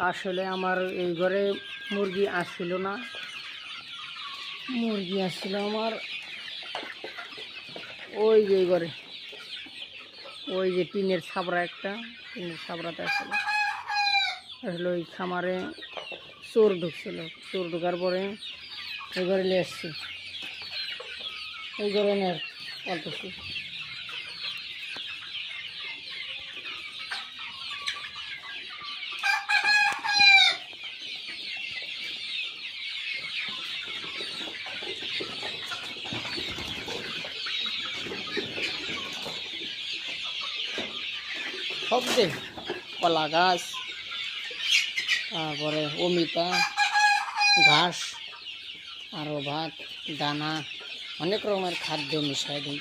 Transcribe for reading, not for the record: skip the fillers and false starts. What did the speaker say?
আসলে আমার এই ঘরে মুরগি আসছিল না, মুরগি আসছিল আমার ওই যে ঘরে, ওই যে টিনের ছাবড়া, একটা টিনের ছাবড়াতে আসলে আসলে ওই খামারে চোর ঢুকছিল। চোর ঢোকার পরে এই ঘরে নিয়ে এসছি, এই ঘরে নিয়ে পালতেছি। সব যে কলা গাছ, তারপরে অমিতা ঘাস, আরও ভাত, দানা, অনেক রকমের খাদ্য মিশাই দিই।